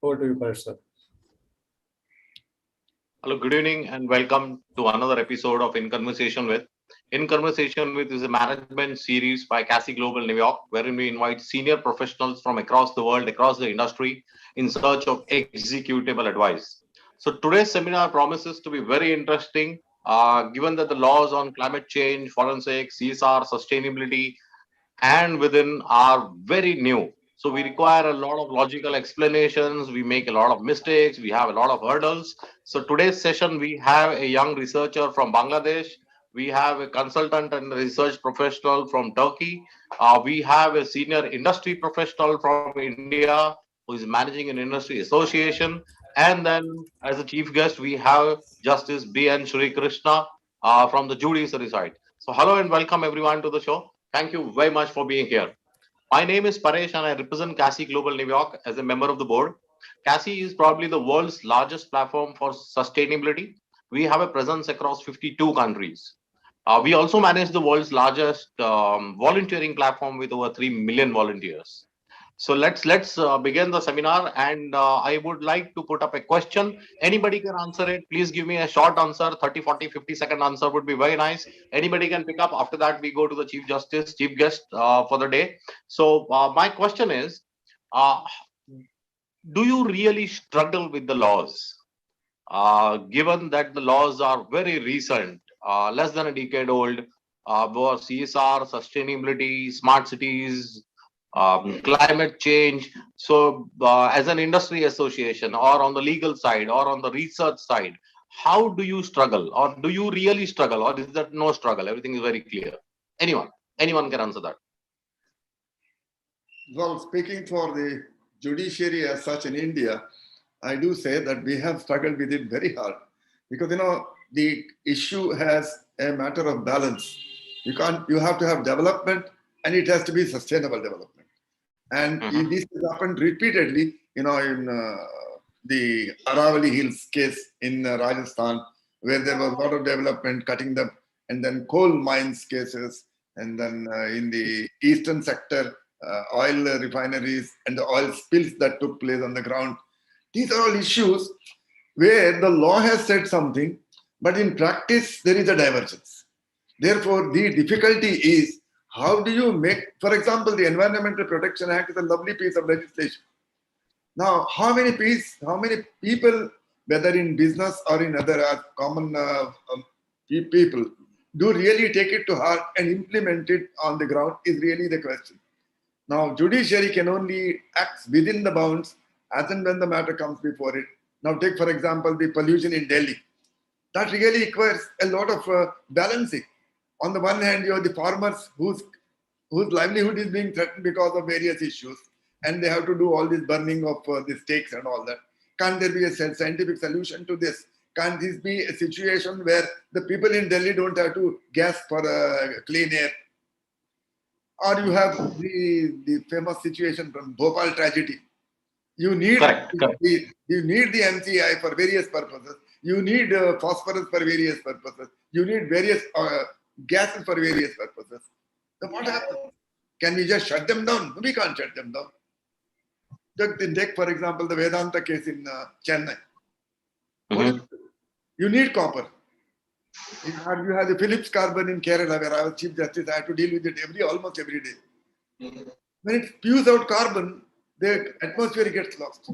Over to you, Parth, sir. Hello, good evening, and welcome to another episode of In Conversation With. In Conversation With is a management series by CASI Global New York, wherein we invite senior professionals from across the world, across the industry, in search of executable advice. So today's seminar promises to be very interesting, given that the laws on climate change, forensics, CSR, sustainability, and within are very new. So we require a lot of logical explanations. We make a lot of mistakes. We have a lot of hurdles. So today's session, we have a young researcher from Bangladesh. We have a consultant and research professional from Turkey. We have a senior industry professional from India who is managing an industry association. And then as a chief guest, we have Justice B.N. Shri Krishna from the judiciary side. So hello and welcome everyone to the show. Thank you very much for being here. My name is Paresh and I represent CASI Global New York as a member of the board. CASI is probably the world's largest platform for sustainability. We have a presence across 52 countries. We also manage the world's largest volunteering platform with over 3 million volunteers. So let's begin the seminar, and I would like to put up a question. Anybody can answer it. Please give me a short answer. 30, 40, 50-second answer would be very nice. Anybody can pick up. After that, we go to the chief justice, chief guest for the day. So my question is, uh, do you really struggle with the laws? Given that the laws are very recent, less than a decade old, for CSR, sustainability, smart cities, climate change. So, as an industry association, or on the legal side, or on the research side, how do you struggle, or do you really struggle, or is that no struggle? Everything is very clear. Anyone can answer that. Well, speaking for the judiciary as such in India, I do say that we have struggled with it very hard because the issue has a matter of balance. You have to have development and it has to be sustainable development. And this has happened repeatedly, in the Aravali Hills case in Rajasthan, where there was a lot of development, cutting them, and then coal mines cases, and then in the eastern sector, oil refineries and the oil spills that took place on the ground. These are all issues where the law has said something, but in practice, there is a divergence. Therefore, the difficulty is how do you make, for example, the Environmental Protection Act is a lovely piece of legislation. Now, how many people, whether in business or in other common people, do really take it to heart and implement it on the ground is really the question. Now, judiciary can only act within the bounds as and when the matter comes before it. Now, take, for example, the pollution in Delhi. That really requires a lot of balancing. On the one hand, you have the farmers whose livelihood is being threatened because of various issues, and they have to do all this burning of the stakes and all that. Can't there be a scientific solution to this? Can't this be a situation where the people in Delhi don't have to gasp for clean air? Or you have the famous situation from Bhopal tragedy. You need Correct. the MCI for various purposes. You need phosphorus for various purposes. You need various gases for various purposes. So what happens? Can we just shut them down? We can't shut them down. Take, for example, the Vedanta case in Chennai. You need copper. You have the Phillips carbon in Kerala, where I was Chief Justice. I had to deal with it almost every day. When it spews out carbon, the atmosphere gets lost.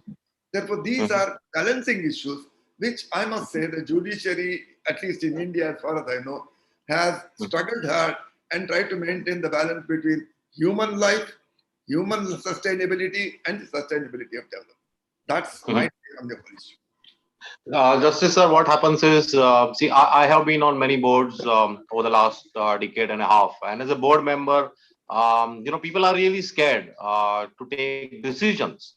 Therefore, these are balancing issues, which I must say the judiciary, at least in India, as far as I know, has struggled hard and tried to maintain the balance between human life, human sustainability, and the sustainability of development. That's my take on the whole issue. Justice sir, what happens is, I have been on many boards over the last decade and a half, and as a board member, people are really scared to take decisions.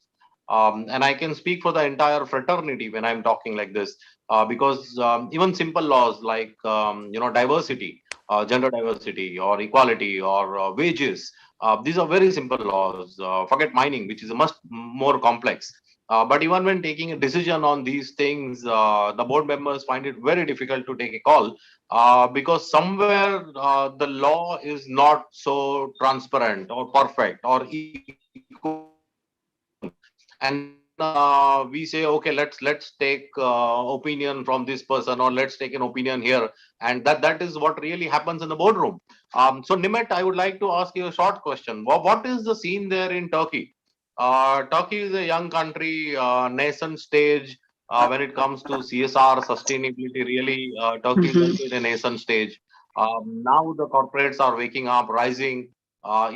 And I can speak for the entire fraternity when I'm talking like this, because even simple laws like, diversity, gender diversity or equality or wages, these are very simple laws. Forget mining, which is a much more complex. But even when taking a decision on these things, the board members find it very difficult to take a call because somewhere the law is not so transparent or perfect or equal. And we say, okay, let's take opinion from this person, or let's take an opinion here, and that is what really happens in the boardroom. So Nimet, I would like to ask you a short question. What is the scene there in Turkey? Turkey is a young country, nascent stage when it comes to CSR sustainability. Really, Turkey is Mhm. also in a nascent stage. Now the corporates are waking up, rising,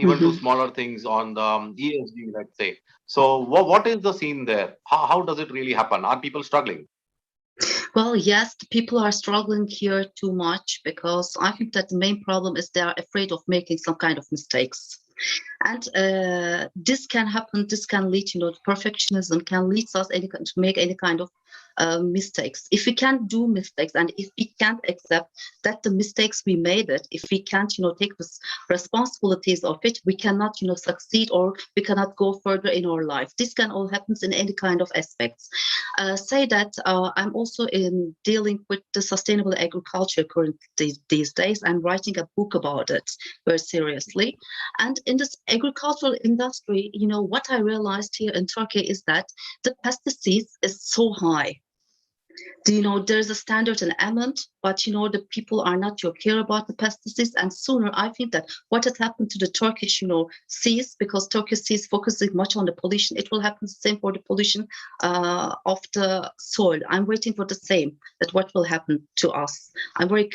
even to Mhm. smaller things on the ESG, let's say. So what is the scene there? How does it really happen? Are people struggling? Well, yes, the people are struggling here too much because I think that the main problem is they are afraid of making some kind of mistakes. And this can happen, this can lead, perfectionism can lead us to make any kind of mistakes. If we can't do mistakes, and if we can't accept that the mistakes we made it, if we can't, take the responsibilities of it, we cannot, succeed, or we cannot go further in our life. This can all happen in any kind of aspects. Say that I'm also in dealing with the sustainable agriculture currently these days. I'm writing a book about it very seriously. And in this agricultural industry, what I realized here in Turkey is that the pesticides is so high. There's a standard and amount, but the people are not care about the pesticides. And sooner, I think that what has happened to the Turkish, seas, because Turkish seas focusing much on the pollution, it will happen the same for the pollution of the soil. I'm waiting for the same, that what will happen to us. I'm very,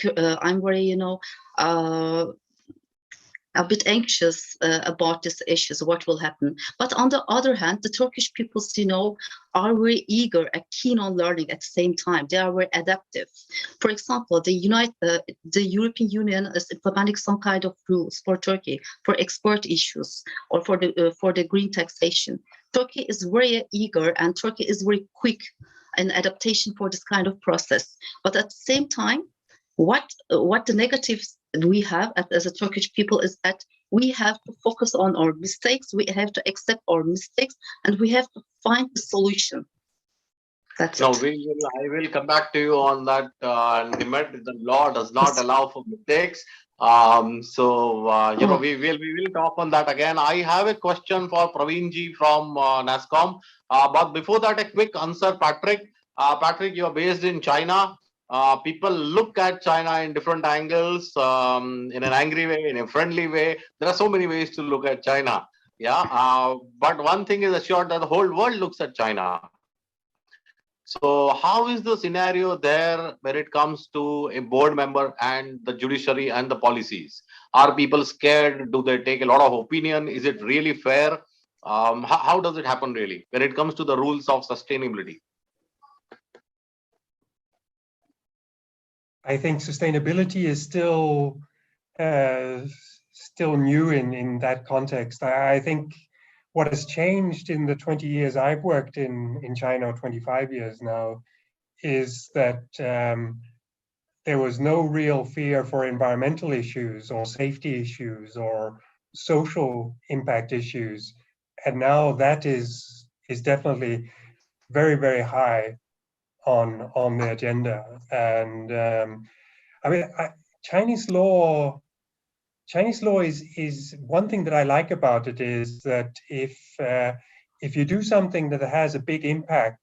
a bit anxious about these issues, what will happen. But on the other hand, the Turkish peoples, are very eager and keen on learning at the same time. They are very adaptive. For example, the European Union is implementing some kind of rules for Turkey for export issues, or for the green taxation. Turkey is very eager, and Turkey is very quick in adaptation for this kind of process. But at the same time, what the negatives we have as a Turkish people is that we have to focus on our mistakes, we have to accept our mistakes, and we have to find the solution. That's No, it. I will come back to you on that, Nimet. The law does not Yes. allow for mistakes. Oh. We will talk on that again. I have a question for Praveenji from NASCOM. But before that, a quick answer, Patrick. Patrick, you're based in China. People look at China in different angles, in an angry way, in a friendly way. There are so many ways to look at China. Yeah. But one thing is assured, that the whole world looks at China. So how is the scenario there when it comes to a board member and the judiciary and the policies? Are people scared? Do they take a lot of opinion? Is it really fair? How does it happen really when it comes to the rules of sustainability? I think sustainability is uh, still new in that context. I think what has changed in the 20 years I've worked in China, or 25 years now, is that there was no real fear for environmental issues or safety issues or social impact issues. And now that is definitely very, very high on the agenda. And I mean, Chinese law is one thing that I like about it is that if you do something that has a big impact,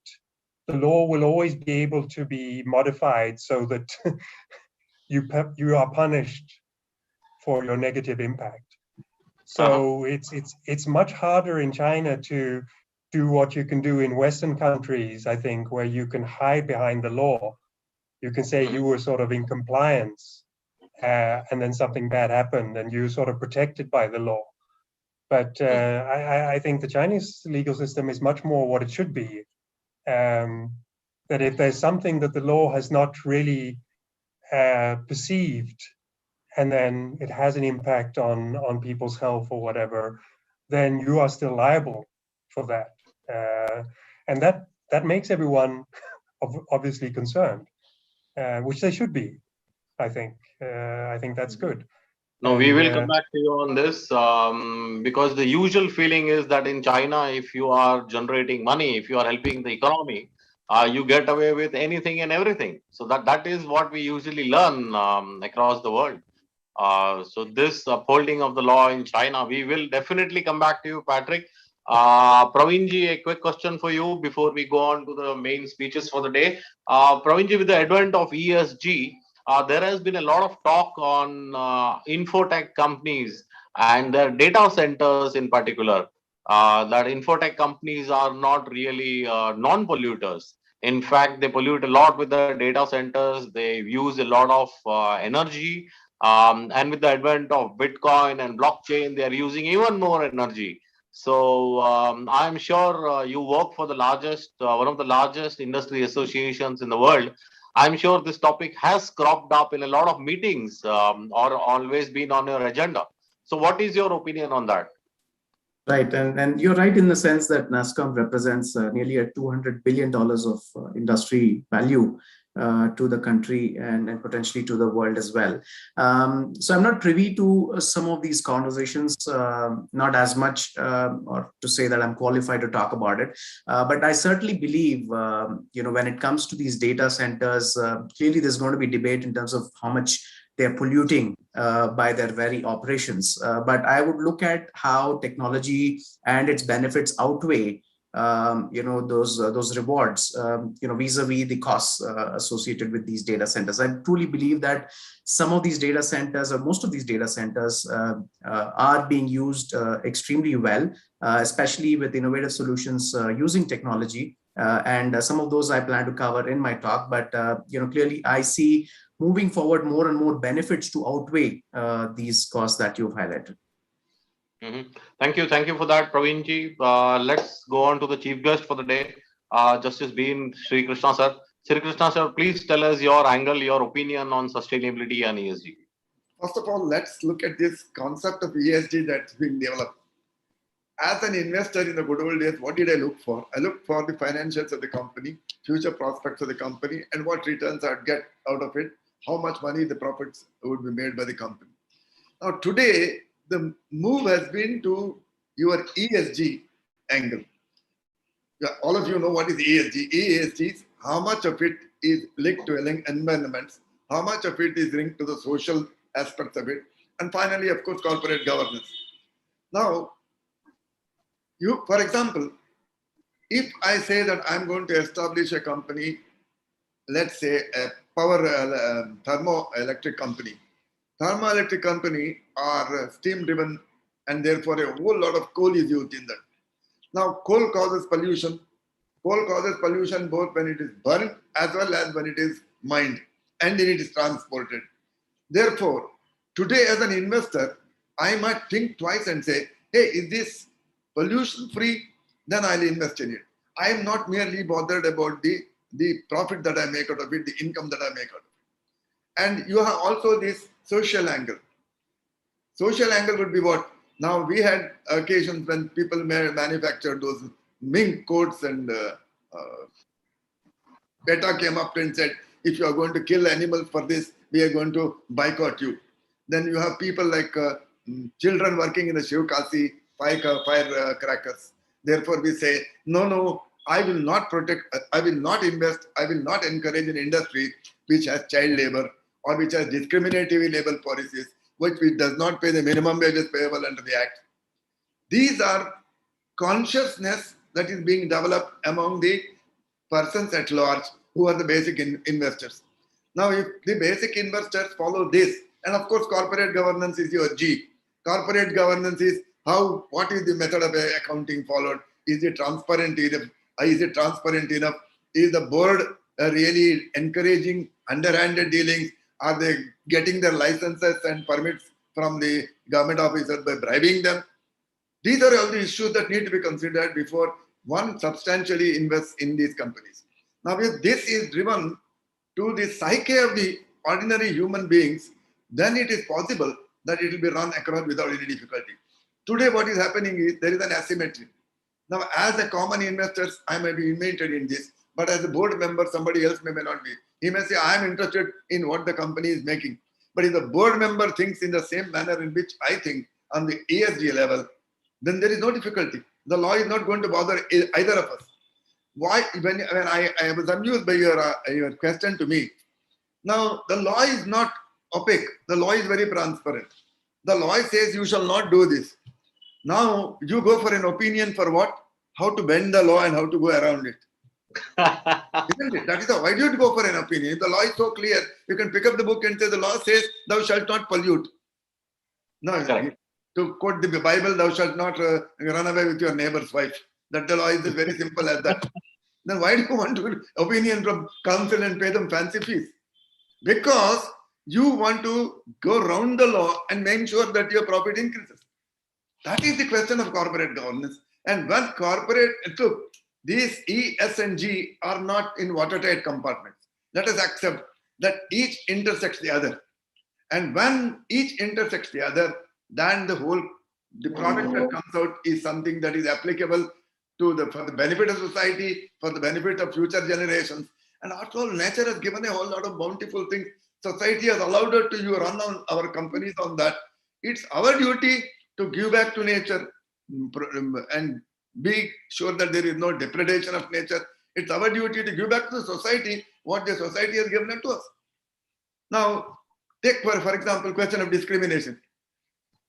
the law will always be able to be modified so that you are punished for your negative impact. So it's much harder in China to do what you can do in Western countries, I think, where you can hide behind the law. You can say you were sort of in compliance, and then something bad happened, and you're sort of protected by the law. But I think the Chinese legal system is much more what it should be. That if there's something that the law has not really perceived, and then it has an impact on people's health or whatever, then you are still liable for that. And that makes everyone obviously concerned, which they should be. I think that's good. No, we And will come back to you on this, because the usual feeling is that in China, if you are generating money, if you are helping the economy, you get away with anything and everything. So that is what we usually learn across the world. So this upholding of the law in China, we will definitely come back to you, Patrick. Praveenji, a quick question for you before we go on to the main speeches for the day. Praveenji, with the advent of ESG, there has been a lot of talk on infotech companies and their data centers in particular. That infotech companies are not really non-polluters. In fact, they pollute a lot with the data centers. They use a lot of energy. And with the advent of Bitcoin and blockchain, they are using even more energy. So I'm sure you work for the largest, one of the largest industry associations in the world. I'm sure this topic has cropped up in a lot of meetings or always been on your agenda. So what is your opinion on that? Right, and you're right in the sense that NASSCOM represents nearly a $200 billion of industry value to the country and potentially to the world as well. So I'm not privy to some of these conversations, not as much, or to say that I'm qualified to talk about it. But I certainly believe, when it comes to these data centers, clearly there's going to be debate in terms of how much they're polluting by their very operations. But I would look at how technology and its benefits outweigh those rewards, vis-a-vis the costs associated with these data centers. I truly believe that some of these data centers, or most of these data centers, are being used extremely well, especially with innovative solutions using technology. And some of those I plan to cover in my talk. But clearly, I see moving forward more and more benefits to outweigh these costs that you've highlighted. Mm-hmm. Thank you for that, Praveenji. Let's go on to the chief guest for the day, Justice Bean Sri Krishna sir. Sri Krishna sir, please tell us your angle, your opinion on sustainability and ESG. First of all, let's look at this concept of ESG that's been developed. As an investor in the good old days, what did I look for? I looked for the financials of the company, future prospects of the company, and what returns I'd get out of it, how much money the profits would be made by the company. Now, today, the move has been to your ESG angle. Yeah, all of you know what is ESG. ESG is how much of it is linked to environments, how much of it is linked to the social aspects of it, and finally, of course, corporate governance. Now, for example, if I say that I'm going to establish a company, let's say a power thermoelectric company. Thermoelectric company are steam driven, and therefore a whole lot of coal is used in that. Now, coal causes pollution. Coal causes pollution both when it is burned as well as when it is mined and then it is transported. Therefore, today as an investor, I might think twice and say, hey, is this pollution free? Then I'll invest in it. I am not merely bothered about the profit that I make out of it, the income that I make out of it. And you have also this social angle. Social angle would be what? Now, we had occasions when people manufactured those mink coats, and PETA came up and said, if you are going to kill animals for this, we are going to boycott you. Then you have people like children working in the CASI firecrackers. Therefore, we say, no, I will not protect, I will not invest, I will not encourage an industry which has child labor or which has discriminatory labor policies, which does not pay the minimum wages payable under the Act. These are consciousness that is being developed among the persons at large who are the basic investors. Now, if the basic investors follow this, and of course, corporate governance is your G. Corporate governance is what is the method of accounting followed? Is it transparent enough? Is it transparent enough? Is the board really encouraging underhanded dealings? Are they getting their licenses and permits from the government officers by bribing them? These are all the issues that need to be considered before one substantially invests in these companies. Now, if this is driven to the psyche of the ordinary human beings, then it is possible that it will be run across without any difficulty. Today, what is happening is there is an asymmetry. Now, as a common investor, I may be invented in this, but as a board member, somebody else may not be. He may say, I am interested in what the company is making. But if the board member thinks in the same manner in which I think on the ESG level, then there is no difficulty. The law is not going to bother either of us. Why? When I was amused by your question to me. Now, the law is not opaque. The law is very transparent. The law says you shall not do this. Now you go for an opinion for what? How to bend the law and how to go around it. Isn't it? That is why do you go for an opinion? If the law is so clear, you can pick up the book and say the law says thou shalt not pollute. No, Correct. to quote the Bible, thou shalt not run away with your neighbor's wife. That the law is very simple as that. Then why do you want to opinion from council and pay them fancy fees? Because you want to go round the law and make sure that your profit increases. That is the question of corporate governance. And when corporate, look, these E, S, and G are not in watertight compartments. Let us accept that each intersects the other. And when each intersects the other, then the product that comes out is something that is applicable for the benefit of society, for the benefit of future generations. And after all, nature has given a whole lot of bountiful things. Society has allowed us to run on our companies on that. It's our duty to give back to nature and be sure that there is no depredation of nature. It's our duty to give back to the society what the society has given it to us. Now, take for example, question of discrimination.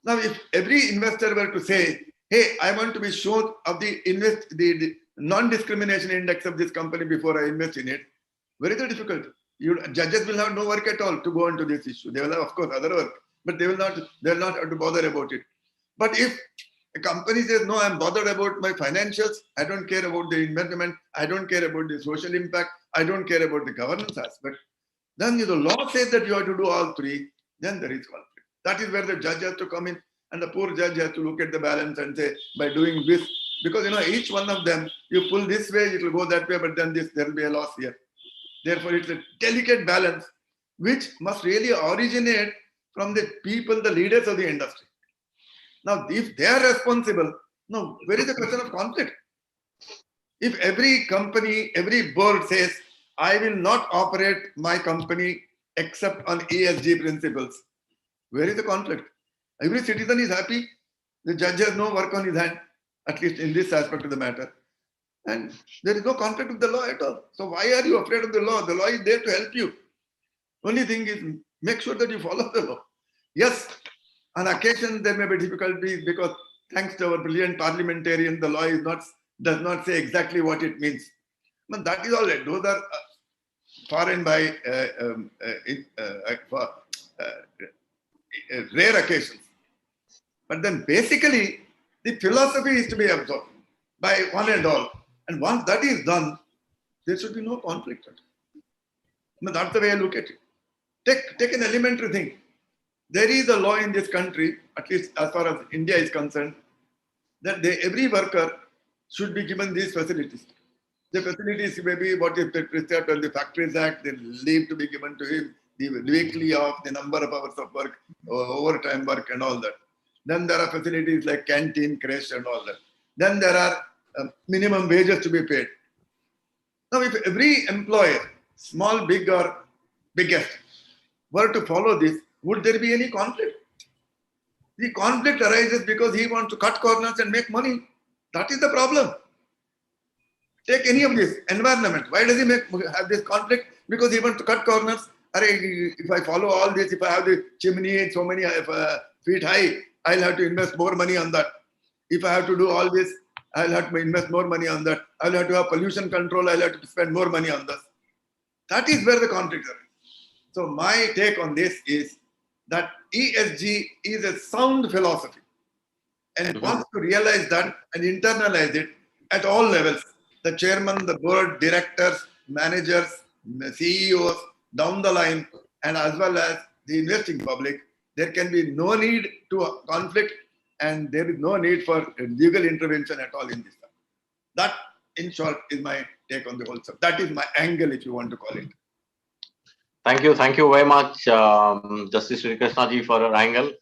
Now, if every investor were to say, hey, I want to be sure of the non-discrimination index of this company before I invest in it, very difficult. Judges will have no work at all to go into this issue. They will have, of course, other work, but they will not have to bother about it. But if a company says, no, I'm bothered about my financials, I don't care about the investment, I don't care about the social impact, I don't care about the governance aspect, then the law says that you have to do all three, then there is conflict. That is where the judge has to come in, and the poor judge has to look at the balance and say, by doing this, because each one of them, you pull this way, it will go that way, but then there will be a loss here. Therefore, it's a delicate balance which must really originate from the people, the leaders of the industry. Now, if they are responsible, no, where is the question of conflict? If every company, every board says, I will not operate my company except on ESG principles, where is the conflict? Every citizen is happy. The judge has no work on his hand, at least in this aspect of the matter. And there is no conflict with the law at all. So why are you afraid of the law? The law is there to help you. Only thing is, make sure that you follow the law. Yes, on occasion there may be difficulties because thanks to our brilliant parliamentarian, the law does not say exactly what it means. But that is all right. Those are foreign by rare occasions. But then basically, the philosophy is to be absorbed by one and all. And once that is done, there should be no conflict. But that's the way I look at it. Take an elementary thing. There is a law in this country, at least as far as India is concerned, that every worker should be given these facilities. The facilities may be what is prescribed on the Factories Act, the leave to be given to him, the weekly off, the number of hours of work, overtime work and all that. Then there are facilities like canteen, creche and all that. Then there are minimum wages to be paid. Now, if every employer, small, big or biggest, were to follow this, would there be any conflict? The conflict arises because he wants to cut corners and make money. That is the problem. Take any of this environment. Why does he have this conflict? Because he wants to cut corners. If I follow all this, if I have the chimney so many feet high, I'll have to invest more money on that. If I have to do all this, I'll have to invest more money on that. I'll have to have pollution control. I'll have to spend more money on this. That is where the conflict arises. So my take on this is that ESG is a sound philosophy. And once you realize that and internalize it at all levels, the chairman, the board, directors, managers, CEOs, down the line, and as well as the investing public, there can be no need to conflict and there is no need for legal intervention at all in this. That, in short, is my take on the whole subject. That is my angle, if you want to call it. Thank you very much, Justice Sri Krishnaji, for your angle.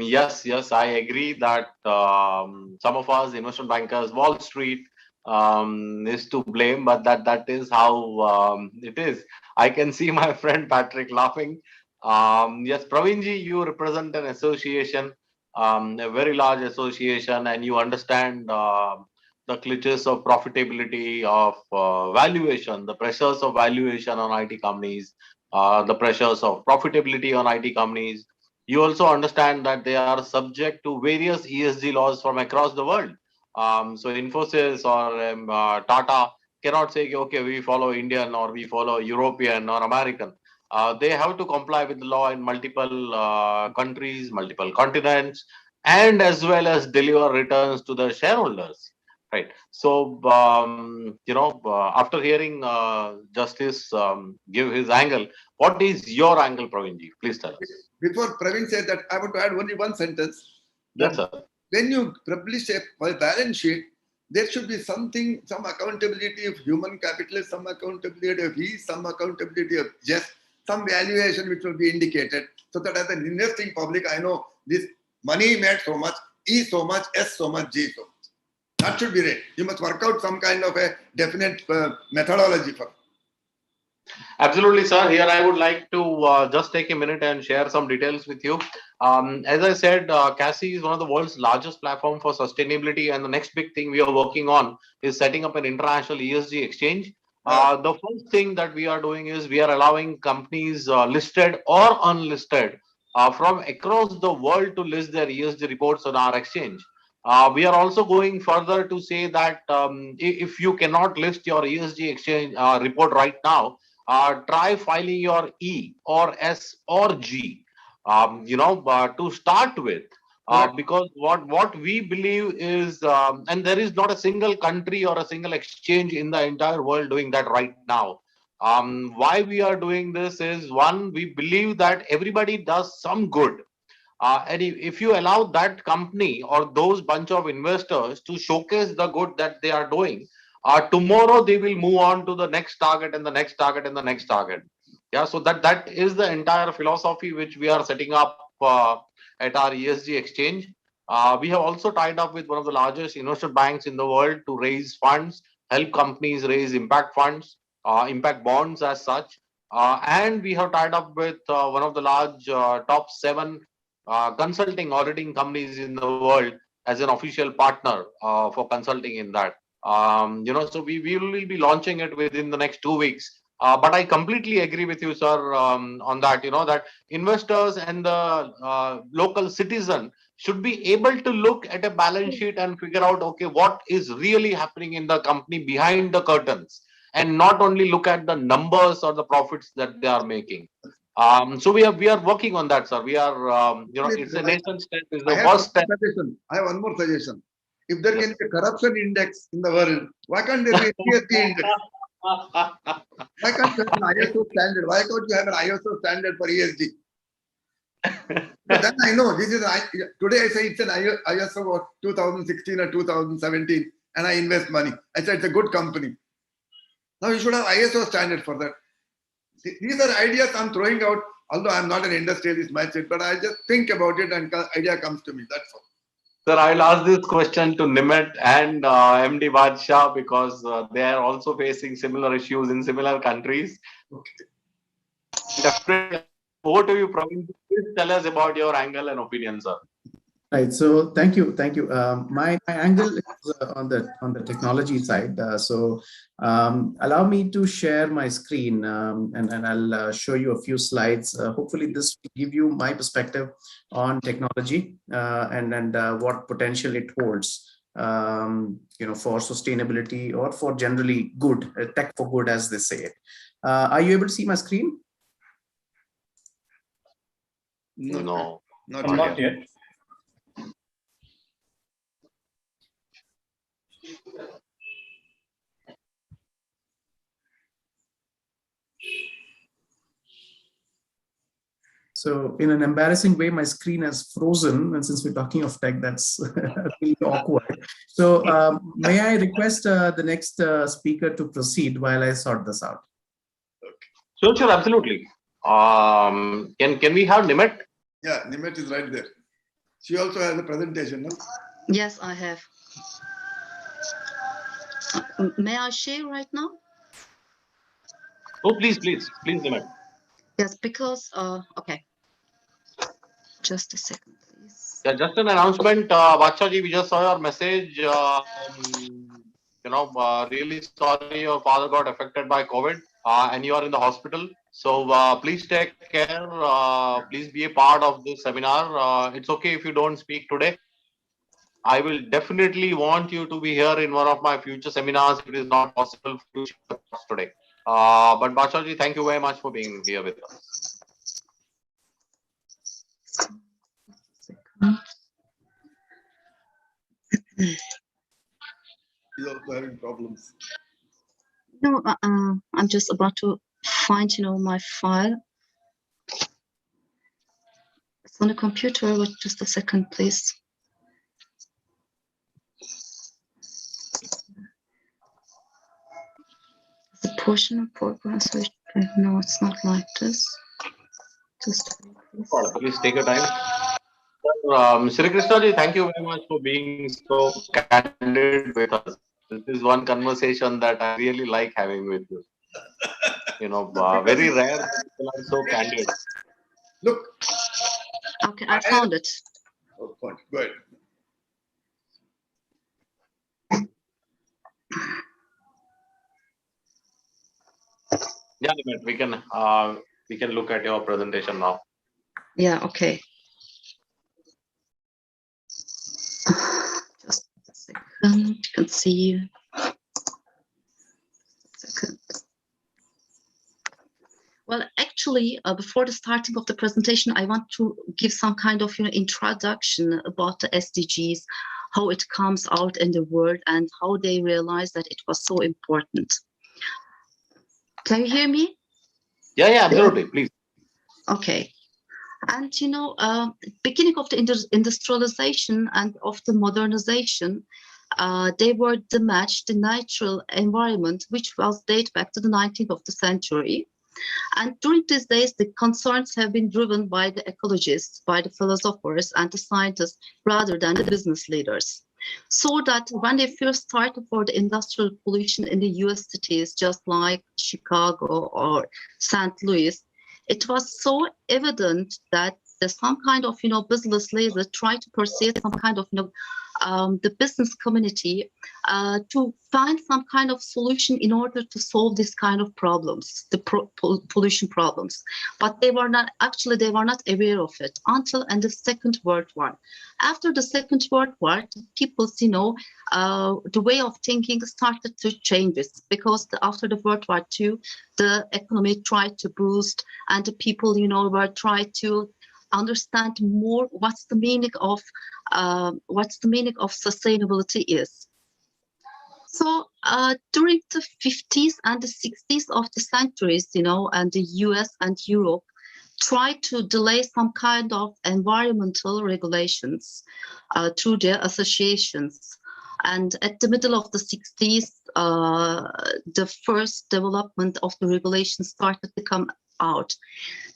Yes, I agree that some of us investment bankers, Wall Street, is to blame, but that is how it is. I can see my friend Patrick laughing. Yes, Praveerji, you represent an association, a very large association, and you understand the glitches of profitability, of valuation, the pressures of valuation on IT companies, the pressures of profitability on IT companies. You also understand that they are subject to various ESG laws from across the world. So Infosys or Tata cannot say, okay, we follow Indian or we follow European or American. They have to comply with the law in multiple countries, multiple continents, and as well as deliver returns to the shareholders. Right. So, after hearing Justice give his angle, what is your angle, Pravinji? Please tell us. Before Praveen said that, I want to add only one sentence. Yes, sir. When you publish a balance sheet, there should be something, some accountability of human capital, some accountability of fees, some accountability of just some valuation which will be indicated, so that as an investing public, I know this money made so much, E so much, S so much, G so much. That should be right. You must work out some kind of a definite methodology for. Absolutely, sir. Here I would like to just take a minute and share some details with you. As I said, CASI is one of the world's largest platform for sustainability, and the next big thing we are working on is setting up an international ESG exchange. The first thing that we are doing is we are allowing companies listed or unlisted from across the world to list their ESG reports on our exchange. We are also going further to say that if you cannot list your ESG exchange report right now, try filing your E or S or G, to start with. Because what we believe is, and there is not a single country or a single exchange in the entire world doing that right now. Why we are doing this is, one, we believe that everybody does some good. And if you allow that company or those bunch of investors to showcase the good that they are doing, tomorrow they will move on to the next target and the next target and the next target. Yeah, so that is the entire philosophy which we are setting up at our ESG exchange. We have also tied up with one of the largest investment banks in the world to raise funds, help companies raise impact funds, impact bonds as such. And we have tied up with one of the large top 7 consulting auditing companies in the world as an official partner for consulting in that. So we will be launching it within the next 2 weeks. But I completely agree with you, sir, on that. That investors and the local citizen should be able to look at a balance sheet and figure out, okay, what is really happening in the company behind the curtains, and not only look at the numbers or the profits that they are making. So we are working on that, sir. We are, it's a nation step. It's the first step. I have one more suggestion. If there can be a corruption index in the world, why can't there be a ESG index? Why can't you have an ISO standard? Why can't you have an ISO standard for ESG? But then I know this is today. I say it's an ISO of 2016 or 2017, and I invest money. I said it's a good company. Now you should have ISO standard for that. These are ideas I'm throwing out, although I'm not an industrialist myself, but I just think about it and idea comes to me. That's all. Sir, I'll ask this question to Nimet and MD Badshah, because they are also facing similar issues in similar countries. Okay. Definitely. Over to you, Praveen. Please tell us about your angle and opinion, sir. Right. So thank you. My angle is on the technology side. Allow me to share my screen, and I'll show you a few slides. Hopefully, this will give you my perspective on technology and what potential it holds. For sustainability or for generally good, tech for good, as they say it. Are you able to see my screen? No, not yet. So in an embarrassing way, my screen has frozen. And since we're talking of tech, that's really awkward. So may I request the next speaker to proceed while I sort this out? Sure, absolutely. Can we have Nimet? Yeah, Nimet is right there. She also has a presentation, no? Yes, I have. May I share right now? Oh, please, Nimet. Yes, because, okay. Just a second, please. Yeah, just an announcement, Badshah ji, we just saw your message. Really sorry your father got affected by COVID. and you are in the hospital. So please take care. Please be a part of this seminar. It's okay if you don't speak today. I will definitely want you to be here in one of my future seminars if it is not possible for you to share your thoughts today. But Bashaji, thank you very much for being here with us. He's also having problems. No, I'm just about to find, my file. It's on the computer. Wait just a second, please. The portion of programs. No, it's not like this. Just please take your time. Sri Krishnaji, thank you very much for being so candid with us. This is one conversation that I really like having with you. Very rare that people are so candid. Look. Okay, I found it. Oh, fine. Go ahead. Yeah, we can look at your presentation now. Yeah, okay. Just a second. You can see. Second. Well, actually, before the starting of the presentation, I want to give some kind of introduction about the SDGs, how it comes out in the world, and how they realized that it was so important. Can you hear me? Yeah, absolutely. Please. Okay. And beginning of the industrialization and of the modernization, they were the match, the natural environment, which was date back to the 19th of the century. And during these days, the concerns have been driven by the ecologists, by the philosophers and the scientists, rather than the business leaders. So that when they first started for the industrial pollution in the US cities, just like Chicago or St. Louis, it was so evident that there's some kind of, business leaders try to persuade some kind of, the business community to find some kind of solution in order to solve this kind of problems, the pollution problems. But they were not aware of it until in the Second World War. After the Second World War, people's, the way of thinking started to change because after the World War II, the economy tried to boost and the people, were tried to understand more what's the meaning of sustainability is. So during the 50s and the 60s of the centuries, and the US and Europe tried to delay some kind of environmental regulations through their associations. And at the middle of the 60s, the first development of the regulations started to come out.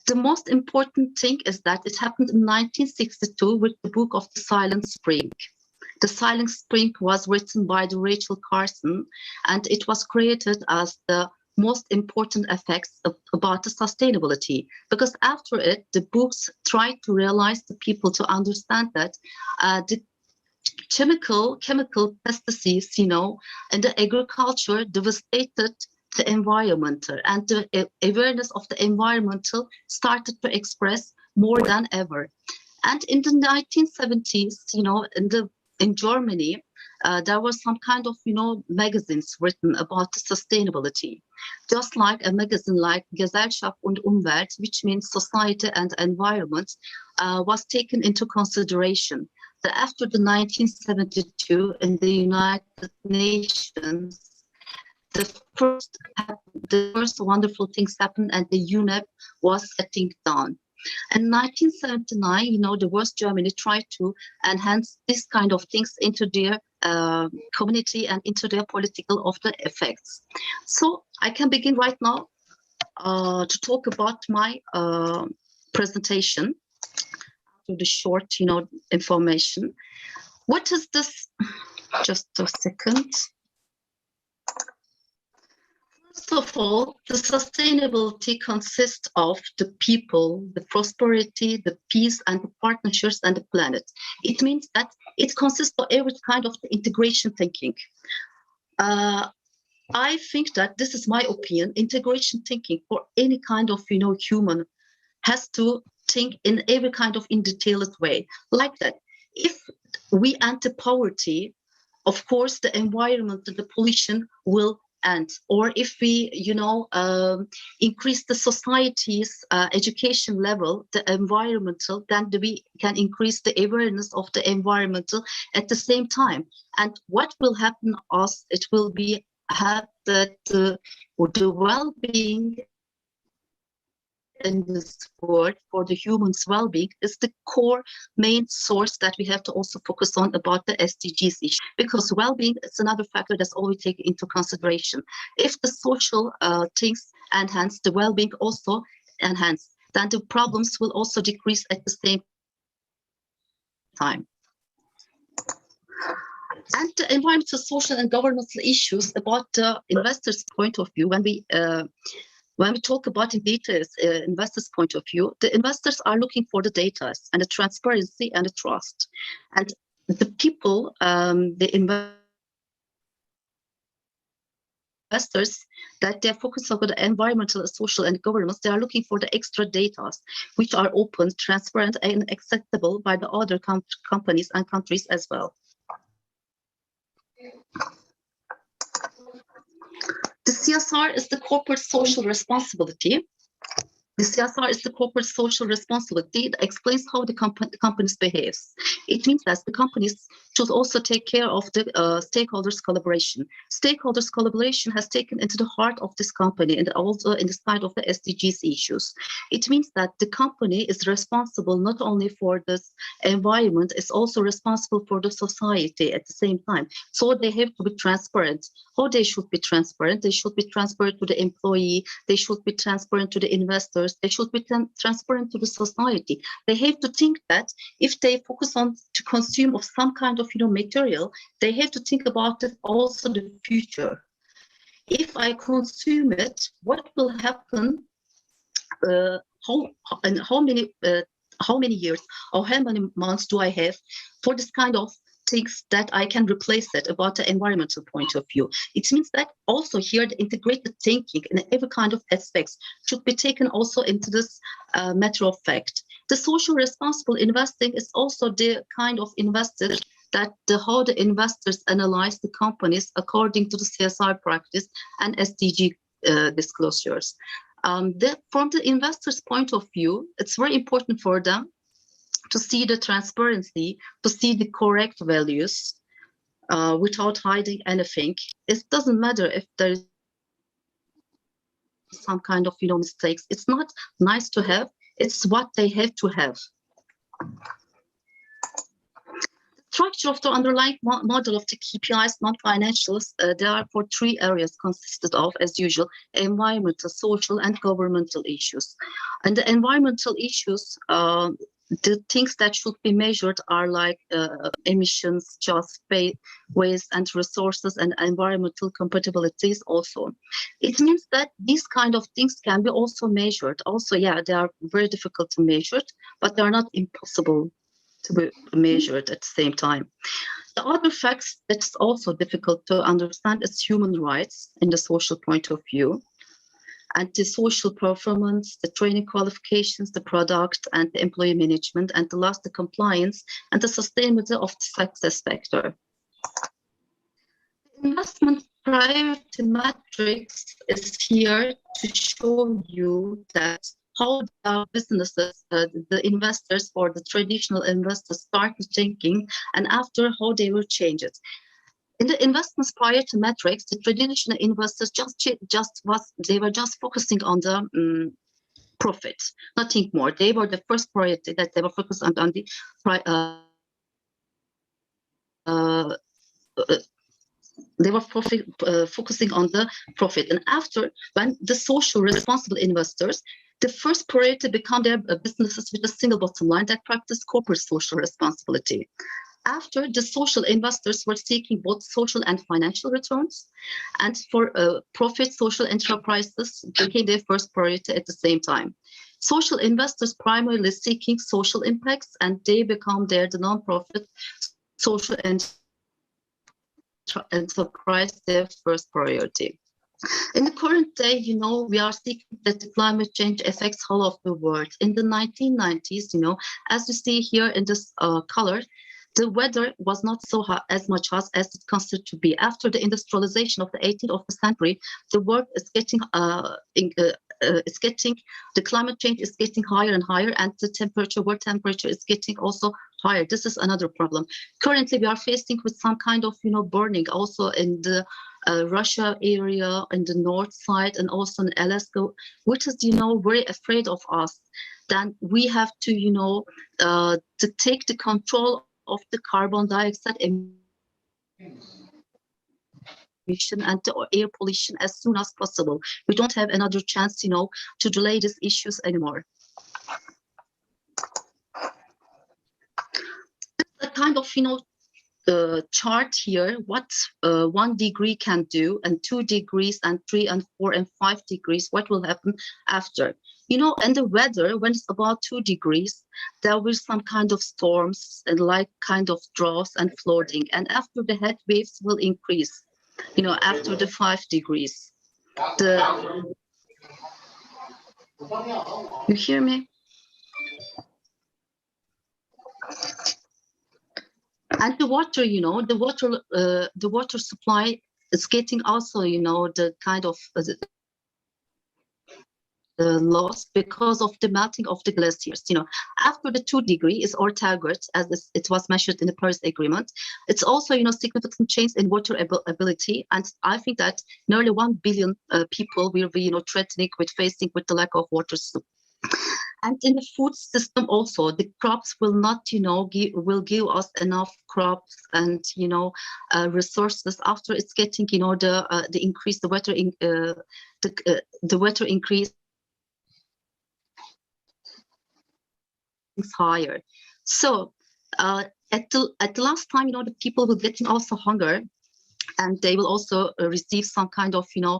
The most important thing is that it happened in 1962 with the book of The Silent Spring. The Silent Spring was written by Rachel Carson, and it was created as the most important effects about the sustainability. Because after it, the books tried to realize the people to understand that the chemical pesticides, in the agriculture devastated the environmental, and the awareness of the environmental started to express more than ever. And in the 1970s, in Germany, there was some kind of, magazines written about sustainability, just like a magazine like Gesellschaft und Umwelt, which means society and environment, was taken into consideration. That after the 1972 in the United Nations, the first wonderful things happened, and the UNEP was setting down. In 1979, the West Germany tried to enhance this kind of things into their community and into their political of the effects. So I can begin right now to talk about my presentation after the short, information. What is this? Just a second. First of all, the sustainability consists of the people, the prosperity, the peace, and the partnerships and the planet. It means that it consists of every kind of integration thinking. I think that this is my opinion. Integration thinking for any kind of human has to think in every kind of in detailed way like that. If we anti-poverty, of course, the environment, the pollution will end. Or if we, increase the society's education level, the environmental, then we can increase the awareness of the environmental at the same time. And what will happen us? It will be have that the well-being in this world for the human's well-being is the core main source that we have to also focus on about the SDGs issue, because well-being is another factor that's always taken into consideration. If the social things enhance, the well-being also enhance, then the problems will also decrease at the same time. And the environmental, social, and governance issues about the investors' point of view, when we talk about in details, investors' point of view, the investors are looking for the data and the transparency and the trust. And the people, the investors, that they're focused on the environmental, social, and governance, they are looking for the extra data, which are open, transparent, and acceptable by the other companies and countries as well. The CSR is the corporate social responsibility. The CSR is the corporate social responsibility that explains how the companies behaves. It means that the companies should also take care of the stakeholders' collaboration. Stakeholders' collaboration has taken into the heart of this company and also in the side of the SDGs issues. It means that the company is responsible not only for this environment, it's also responsible for the society at the same time. So they have to be transparent. How they should be transparent? They should be transparent to the employee. They should be transparent to the investors. They should be transparent to the society. They have to think that if they focus on to consume of some kind of material, they have to think about it also the future. If I consume it, what will happen? How many years or how many months do I have for this kind of things that I can replace it about the environmental point of view? It means that also here the integrated thinking in every kind of aspects should be taken also into this matter of fact. The social responsible investing is also the kind of investor that how the investors analyze the companies according to the CSR practice and SDG disclosures. From the investor's point of view, it's very important for them to see the transparency, to see the correct values without hiding anything. It doesn't matter if there is some kind of mistakes. It's not nice to have, it's what they have to have. Structure of the underlying model of the KPIs, non-financials, there are for three areas consisted of, as usual, environmental, social, and governmental issues. And the environmental issues, the things that should be measured are like emissions, just waste and resources, and environmental compatibilities also. It means that these kind of things can be also measured. Also, yeah, they are very difficult to measure, but they are not impossible to be measured at the same time. The other facts that's also difficult to understand is human rights in the social point of view, and the social performance, the training qualifications, the product and the employee management, and the last, the compliance and the sustainability of the success factor. The investment priority matrix is here to show you that how the businesses, the investors or the traditional investors start thinking, and after how they will change it. In the investments priority matrix, the traditional investors they were just focusing on the profit, nothing more. They were the first priority that they were focused on the they were focusing on the profit. And after, when the social responsible investors, the first priority become their businesses with a single bottom line that practice corporate social responsibility. After, the social investors were seeking both social and financial returns, and for profit, social enterprises became their first priority at the same time. Social investors primarily seeking social impacts, and they become the non-profit social enterprise their first priority. In the current day, you know, we are seeing that the climate change affects whole of the world. In the 1990s, you know, as you see here in this color, the weather was not so hot, as much hot as it considered to be. After the industrialization of the 18th century, the world is getting the climate change is getting higher and higher, and the world temperature is getting also higher. This is another problem. Currently, we are facing with some kind of, you know, burning also in the Russia area, in the north side, and also in Alaska, which is, you know, very afraid of us. Then we have to, you know, to take the control of the carbon dioxide emission and the air pollution as soon as possible. We don't have another chance, you know, to delay these issues anymore. A kind of, you know, chart here, what 1 degree can do, and 2 degrees, and 3 and 4 and 5 degrees, what will happen after. You know, and the weather, when it's about 2 degrees, there will be some kind of storms and like kind of droughts and flooding. And after the heat waves will increase, you know, after the 5 degrees. You hear me? And the water, you know, the water supply is getting also, you know, the kind of loss because of the melting of the glaciers. You know, after the 2 degree is our target, as it was mentioned in the Paris Agreement. It's also, you know, significant change in water ability, and I think that nearly 1 billion people will be, you know, threatening with facing with the lack of water supply. And in the food system also, the crops will not, you know, give us enough crops and, you know, resources after it's getting, you know, the increase, the weather increase is higher. So at the last time, you know, the people will getting also hunger, and they will also receive some kind of, you know,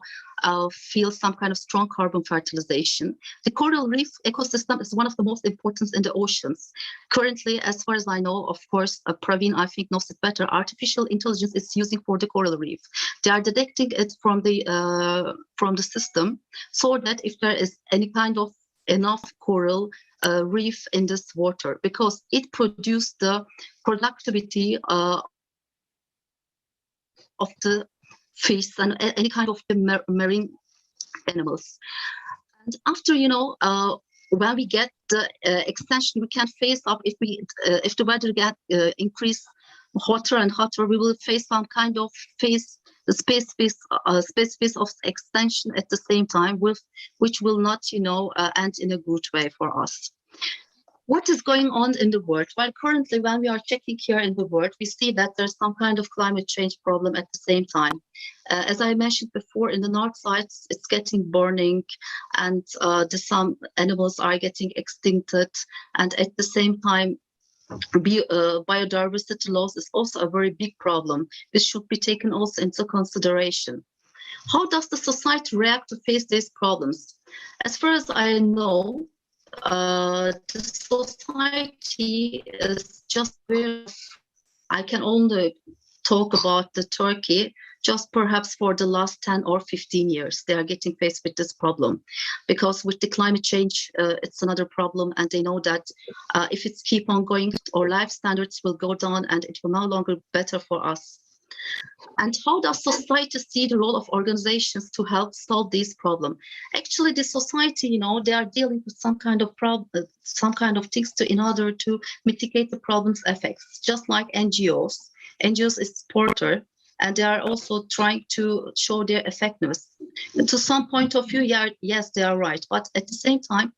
feel some kind of strong carbon fertilization. The coral reef ecosystem is one of the most important in the oceans. Currently, as far as I know, of course, Praveen, I think, knows it better, artificial intelligence is using for the coral reef. They are detecting it from the system, so that if there is any kind of enough coral reef in this water, because it produces the productivity of the fish and any kind of the marine animals. And after, you know, when we get the extension, we can face up if the weather get increase hotter and hotter, we will face some kind of space phase of extension at the same time, which will not, you know, end in a good way for us. What is going on in the world? Well, currently, when we are checking here in the world, we see that there's some kind of climate change problem at the same time. As I mentioned before, in the north side, it's getting burning, and some animals are getting extincted. And at the same time, biodiversity loss is also a very big problem. This should be taken also into consideration. How does the society react to face these problems? As far as I know, the society is just very, I can only talk about the Turkey, just perhaps for the last 10 or 15 years, they are getting faced with this problem. Because with the climate change, it's another problem, and they know that if it's keep on going, our life standards will go down and it will no longer be better for us. And how does society see the role of organizations to help solve this problem? Actually, the society, you know, they are dealing with some kind of problem, some kind of things in order to mitigate the problem's effects. Just like NGOs, NGOs is supporter, and they are also trying to show their effectiveness. And to some point of view, yeah, yes, they are right. But at the same time,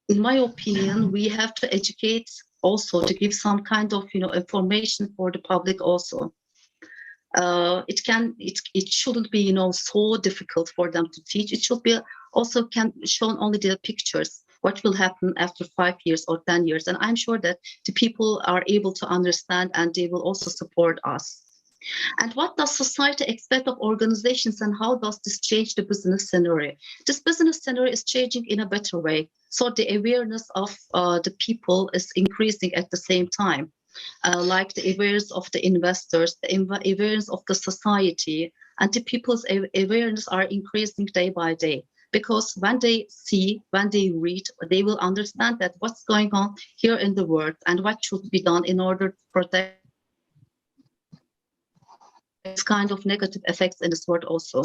in my opinion, we have to educate also to give some kind of, you know, information for the public also. It shouldn't be, you know, so difficult for them to teach. It should be also can show only the pictures, what will happen after 5 years or 10 years. And I'm sure that the people are able to understand, and they will also support us. And what does society expect of organizations, and how does this change the business scenario? This business scenario is changing in a better way. So the awareness of the people is increasing at the same time. like the awareness of the investors, the awareness of the society, and the people's awareness are increasing day by day. Because when they see, when they read, they will understand that what's going on here in the world and what should be done in order to protect this kind of negative effects in this world also.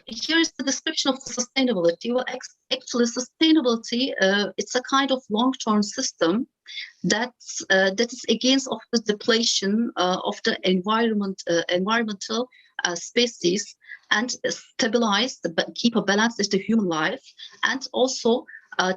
Here is the description of the sustainability. Well, actually, sustainability, it's a kind of long-term system that is against of the depletion of the environmental species, and stabilize, keep a balance with the human life, and also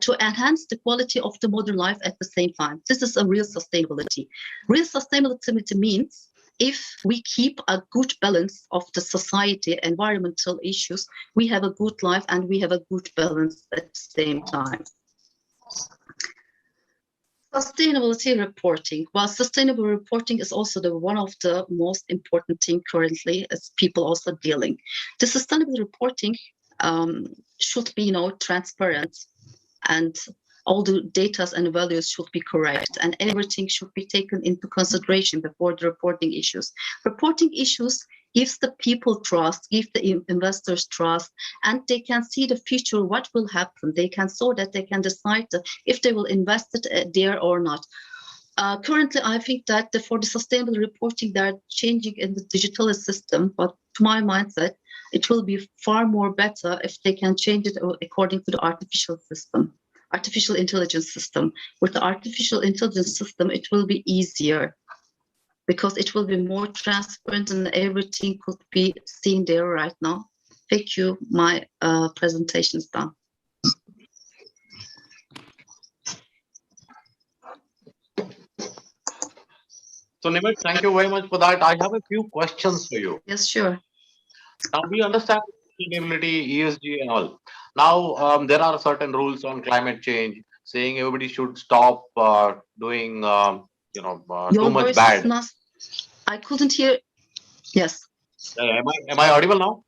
to enhance the quality of the modern life at the same time. This is a real sustainability. Real sustainability means if we keep a good balance of the society, environmental issues, we have a good life and we have a good balance at the same time. Sustainability reporting. Well, sustainable reporting is also one of the most important things currently as people also dealing. The sustainable reporting should be, transparent, and all the data and values should be correct, and everything should be taken into consideration before the reporting issues. Reporting issues gives the people trust, give the investors trust, and they can see the future, what will happen. They can, so that they can decide if they will invest it there or not. Currently, I think that for the sustainable reporting, they're changing in the digital system, but to my mindset, it will be far more better if they can change it according to the artificial intelligence system. With the artificial intelligence system, it will be easier because it will be more transparent and everything could be seen there right now. Thank you. My presentation is done. So Nimit, thank you very much for that. I have a few questions for you. Yes, sure. Now we understand sustainability, ESG and all. Now there are certain rules on climate change saying everybody should stop doing too much bad. I couldn't hear. Yes. Am I audible now?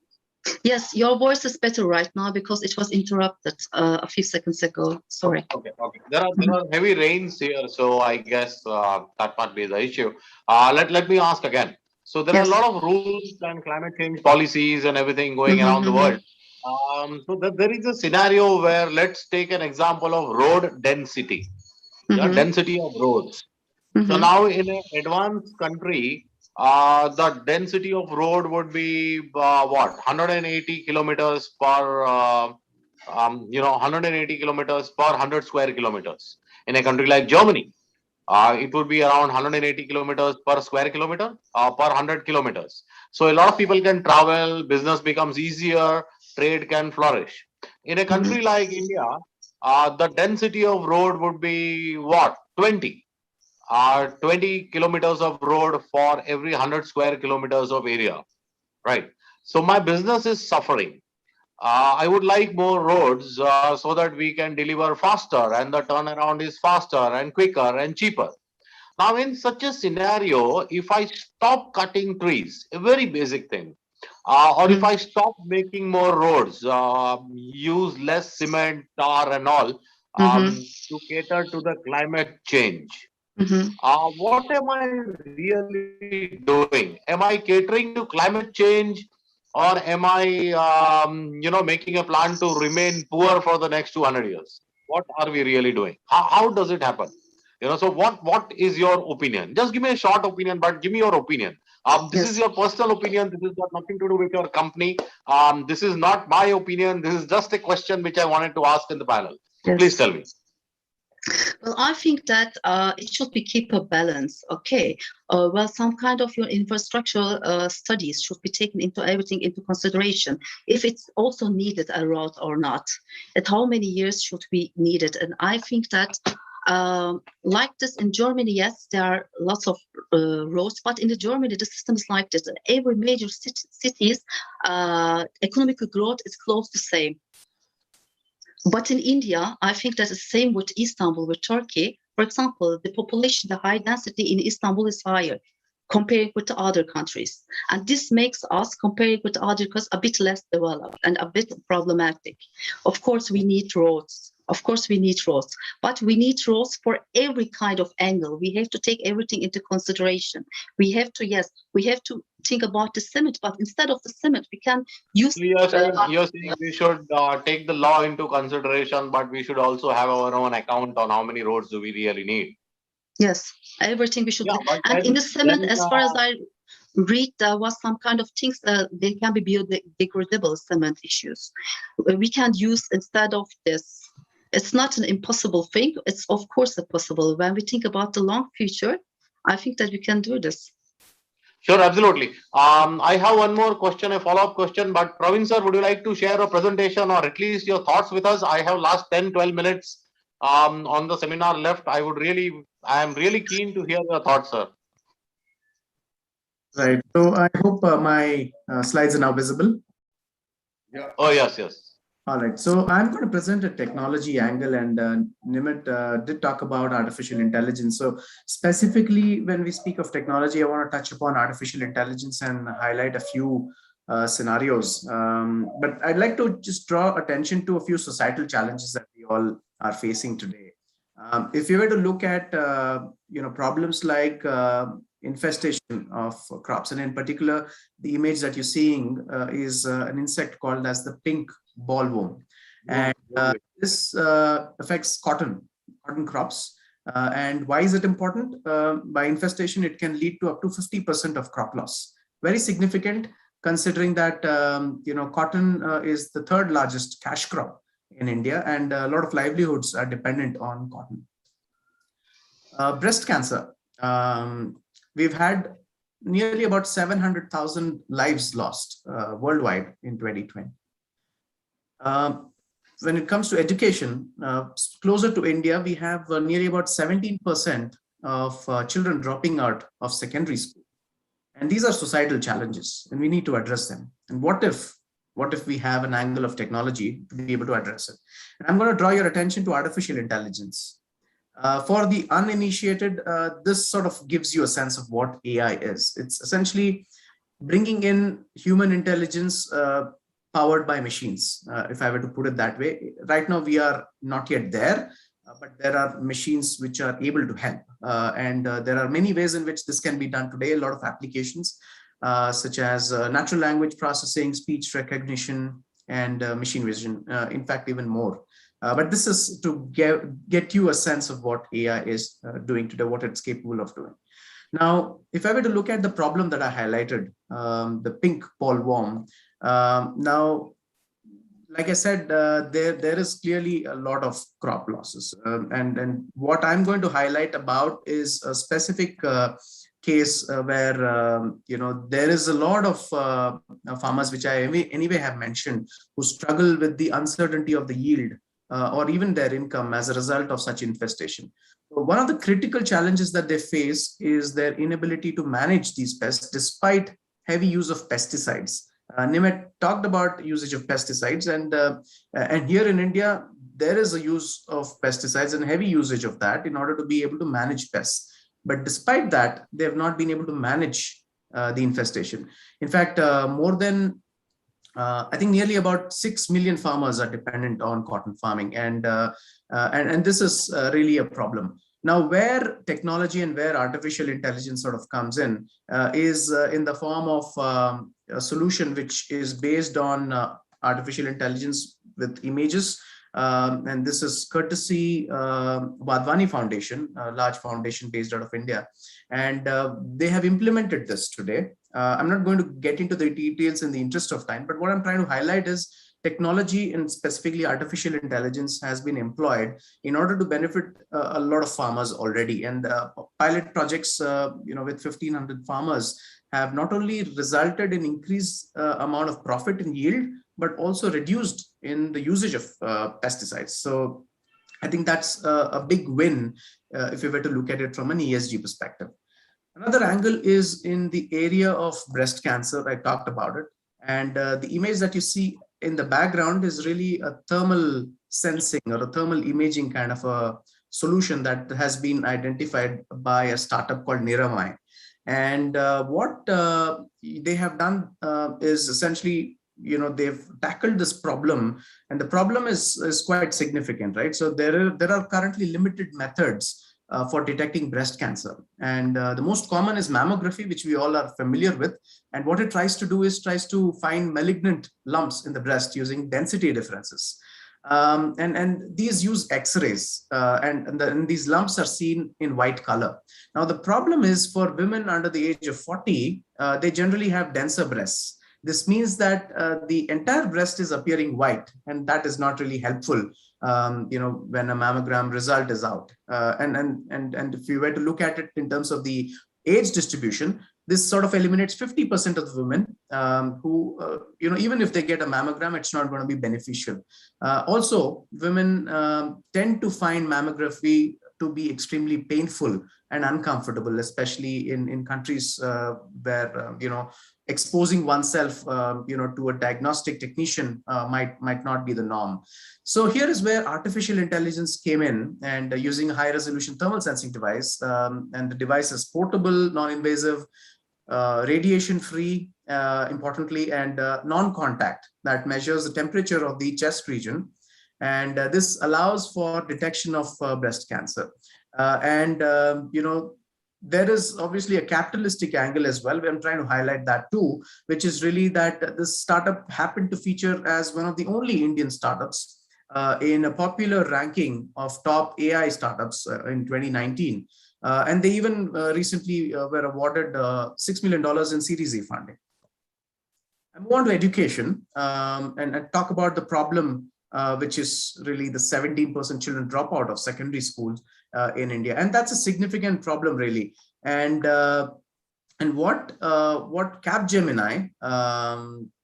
Yes, your voice is better right now because it was interrupted a few seconds ago. Sorry. Okay. There are heavy rains here, so I guess that might be the issue. Let me ask again. So there are a lot of rules and climate change policies and everything going around the world. So there is a scenario where, let's take an example of road density, density of roads. So now in an advanced country, the density of road would be 180 kilometers per 180 kilometers per 100 square kilometers. In a country like Germany, it would be around 180 kilometers per square kilometer per 100 kilometers. So a lot of people can travel, business becomes easier, trade can flourish. In a country like India, the density of road would be 20 kilometers of road for every 100 square kilometers of area, right? So my business is suffering. I would like more roads so that we can deliver faster and the turnaround is faster and quicker and cheaper. Now, in such a scenario, if I stop cutting trees, a very basic thing, or if I stop making more roads, use less cement, tar and all to cater to the climate change, what am I really doing? Am I catering to climate change, or am I, making a plan to remain poor for the next 200 years? What are we really doing? How does it happen? So what is your opinion? Just give me a short opinion, but give me your opinion. This is your personal opinion. This has got nothing to do with your company. This is not my opinion. This is just a question which I wanted to ask in the panel. Yes. Please tell me. Well, I think that it should be keep a balance. Okay. Well, some kind of your infrastructural studies should be taken into consideration. If it's also needed a road or not, at how many years should be needed? And I think that like this in Germany, yes, there are lots of roads, but in Germany, the system is like this. Every major cities, economic growth is close to the same. But in India, I think that's the same with Istanbul, with Turkey. For example, the population, the high density in Istanbul is higher compared with the other countries. And this makes us, compared with other countries, a bit less developed and a bit problematic. Of course, we need roads. Of course, we need roads, but we need roads for every kind of angle. We have to take everything into consideration. We have to, yes, we have to think about the cement, but instead of the cement, we can use. So you're saying we should take the law into consideration, but we should also have our own account on how many roads do we really need. Yes, everything we should. Yeah, but and in the cement, then, as far as I read, there was some kind of things they can be biodegradable cement issues. We can use instead of this. It's not an impossible thing. It's of course possible. When we think about the long future, I think that we can do this. Sure, absolutely. I have one more question, a follow-up question, but Praveen sir, would you like to share a presentation or at least your thoughts with us? I have last 10, 12 minutes on the seminar left. I am really keen to hear your thoughts, sir. Right. So I hope my slides are now visible. Yeah. Oh, yes, yes. All right, so I'm going to present a technology angle, and Nimit did talk about artificial intelligence. So specifically, when we speak of technology, I want to touch upon artificial intelligence and highlight a few scenarios. But I'd like to just draw attention to a few societal challenges that we all are facing today. If you were to look at problems like infestation of crops, and in particular, the image that you're seeing is an insect called as the pink bollworm, and this affects cotton crops. And why is it important? By infestation, it can lead to up to 50% of crop loss. Very significant, considering that cotton is the third largest cash crop in India, and a lot of livelihoods are dependent on cotton. Breast cancer. We've had nearly about 700,000 lives lost worldwide in 2020. When it comes to education, closer to India, we have nearly about 17% of children dropping out of secondary school. And these are societal challenges, and we need to address them. And what if we have an angle of technology to be able to address it? And I'm going to draw your attention to artificial intelligence. For the uninitiated, this sort of gives you a sense of what AI is. It's essentially bringing in human intelligence powered by machines, if I were to put it that way. Right now, we are not yet there, but there are machines which are able to help. And there are many ways in which this can be done today, a lot of applications, such as natural language processing, speech recognition, and machine vision, in fact, even more. But this is to get you a sense of what AI is doing today, what it's capable of doing. Now, if I were to look at the problem that I highlighted, the pink bollworm, now, like I said, there is clearly a lot of crop losses. And what I'm going to highlight about is a specific case where, there is a lot of farmers, which I anyway have mentioned, who struggle with the uncertainty of the yield or even their income as a result of such infestation. So one of the critical challenges that they face is their inability to manage these pests despite heavy use of pesticides. Nimit talked about usage of pesticides, and here in India, there is a use of pesticides and heavy usage of that in order to be able to manage pests. But despite that, they have not been able to manage the infestation. In fact, more than I think nearly about 6 million farmers are dependent on cotton farming, and this is really a problem. Now, where technology and where artificial intelligence sort of comes in is in the form of a solution which is based on artificial intelligence with images. And this is courtesy Wadhwani Foundation, a large foundation based out of India. And they have implemented this today. I'm not going to get into the details in the interest of time, but what I'm trying to highlight is technology, and specifically artificial intelligence, has been employed in order to benefit a lot of farmers already. And pilot projects, with 1,500 farmers, have not only resulted in increased amount of profit and yield, but also reduced in the usage of pesticides. So I think that's a big win if we were to look at it from an ESG perspective. Another angle is in the area of breast cancer. I talked about it. And the image that you see in the background is really a thermal sensing or a thermal imaging kind of a solution that has been identified by a startup called Niramai. And what they have done is essentially they've tackled this problem, and the problem is quite significant, right? So there are currently limited methods for detecting breast cancer, and the most common is mammography, which we all are familiar with. And what it tries to do is tries to find malignant lumps in the breast using density differences. And these use X-rays, and these lumps are seen in white color. Now, the problem is for women under the age of 40, they generally have denser breasts. This means that the entire breast is appearing white, and that is not really helpful, when a mammogram result is out. And if you were to look at it in terms of the age distribution, this sort of eliminates 50% of the women who, even if they get a mammogram, it's not going to be beneficial. Also, women tend to find mammography to be extremely painful and uncomfortable, especially in countries where, exposing oneself, to a diagnostic technician might not be the norm. So here is where artificial intelligence came in, and using a high resolution thermal sensing device, and the device is portable, non-invasive, radiation free, importantly, and non-contact, that measures the temperature of the chest region. And this allows for detection of breast cancer. There is obviously a capitalistic angle as well. I'm trying to highlight that too, which is really that this startup happened to feature as one of the only Indian startups in a popular ranking of top AI startups in 2019. And they even recently were awarded $6 million in Series A funding. I move on to education and talk about the problem, which is really the 17% children drop out of secondary schools in India. And that's a significant problem, really. And what Capgemini,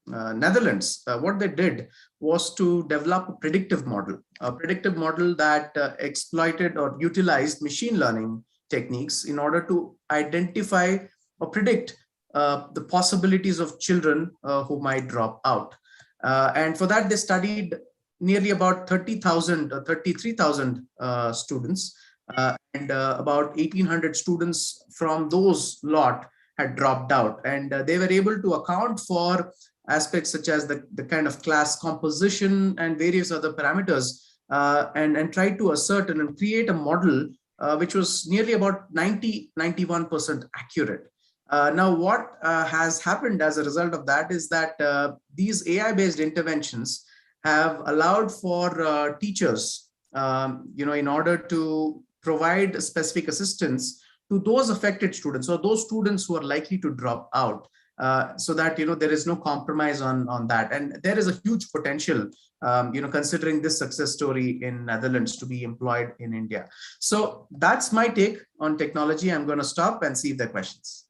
Netherlands, what they did was to develop a predictive model that exploited or utilized machine learning techniques in order to identify or predict the possibilities of children who might drop out. And for that, they studied nearly about 30,000 or 33,000 students, and about 1,800 students from those lot had dropped out. And they were able to account for aspects such as the kind of class composition and various other parameters, and try to ascertain and create a model which was nearly about 91% accurate. Now, what has happened as a result of that is that these AI-based interventions have allowed for teachers, in order to provide specific assistance to those affected students, or those students who are likely to drop out, so that there is no compromise on that. And there is a huge potential, considering this success story in Netherlands, to be employed in India. So that's my take on technology. I'm going to stop and see if there are questions.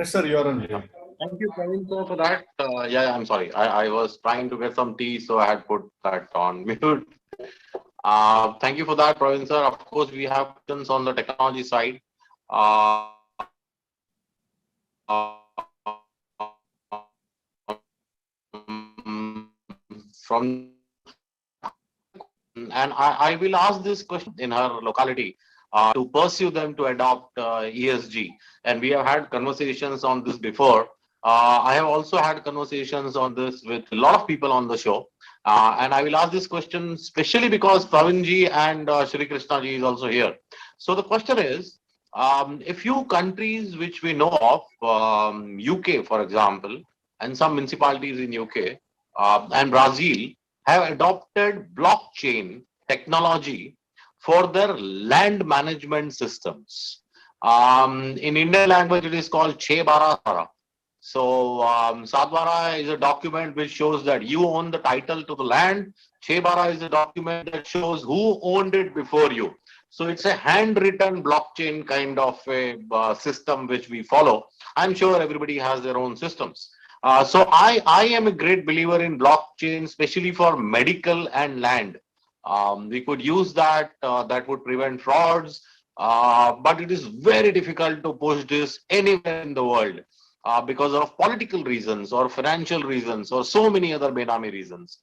Sir, you're on. Thank you, Praveen, sir, for that. Yeah, I'm sorry. I was trying to get some tea, so I had put that on mute. Thank you for that, Praveen, sir. Of course, we have questions on the technology side. And I will ask this question in her locality to pursue them to adopt ESG. And we have had conversations on this before. I have also had conversations on this with a lot of people on the show. And I will ask this question especially because Pravinji and Shri Krishna ji is also here. So the question is, a few countries which we know of, UK, for example, and some municipalities in UK and Brazil, have adopted blockchain technology for their land management systems. In Indian language, it is called Chebara. So Sadwara is a document which shows that you own the title to the land. Chebara is a document that shows who owned it before you. So it's a handwritten blockchain kind of a system which we follow. I'm sure everybody has their own systems. So I am a great believer in blockchain, especially for medical and land. We could use that. That would prevent frauds. But it is very difficult to push this anywhere in the world because of political reasons or financial reasons or so many other benami reasons.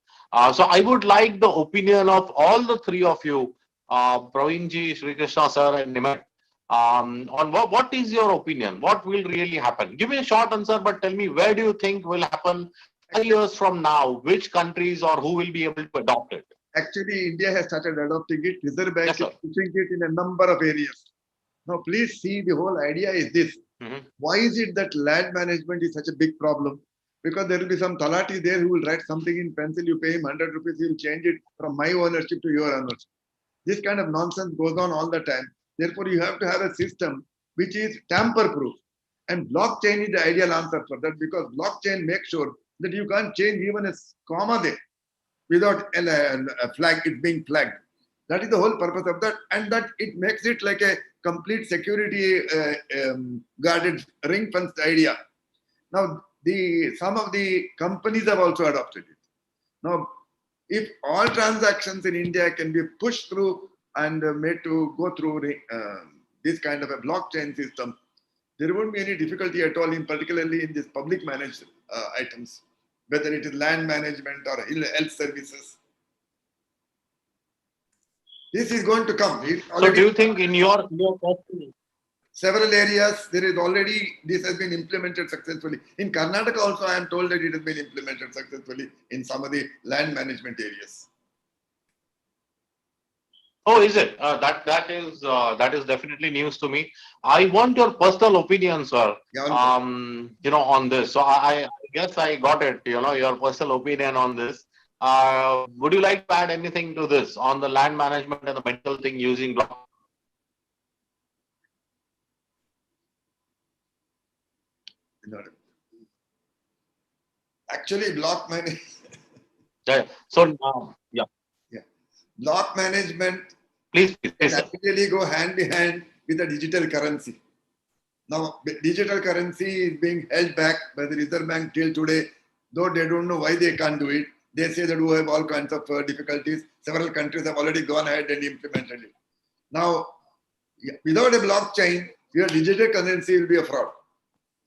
So I would like the opinion of all the three of you Pravinji, Sri Krishna sir, and Nimet, on what is your opinion? What will really happen? Give me a short answer, but tell me, where do you think will happen 5 years from now? Which countries or who will be able to adopt it? Actually, India has started adopting it. Reserve Bank Yes, is sir. pushing it in a number of areas. Now, please see, the whole idea is this. Why is it that land management is such a big problem? Because there will be some talati there who will write something in pencil, you pay him 100 rupees, he will change it from my ownership to your ownership. This kind of nonsense goes on all the time. Therefore, you have to have a system which is tamper-proof. And blockchain is the ideal answer for that, because blockchain makes sure that you can't change even a comma there without a flag, it being flagged. That is the whole purpose of that, and that it makes it like a complete security guarded ring fenced idea. Now, some of the companies have also adopted it. Now, if all transactions in India can be pushed through and made to go through this kind of a blockchain system, there won't be any difficulty at all, particularly in these public managed items, whether it is land management or health services. This is going to come. So do you think in your several areas there is already, this has been implemented successfully. In Karnataka also, I am told that it has been implemented successfully in some of the land management areas. Oh, is it? That is definitely news to me. I want your personal opinion, sir. Yeah, On this. So I guess I got it. Your personal opinion on this. Would you like to add anything to this on the land management and the medical thing using block? Actually, block management. Yeah. So now, yeah. Block management Please, can sir. actually go hand in hand with a digital currency. Now, digital currency is being held back by the Reserve Bank till today, though they don't know why they can't do it. They say that we have all kinds of difficulties. Several countries have already gone ahead and implemented it. Now, without a blockchain, your digital currency will be a fraud.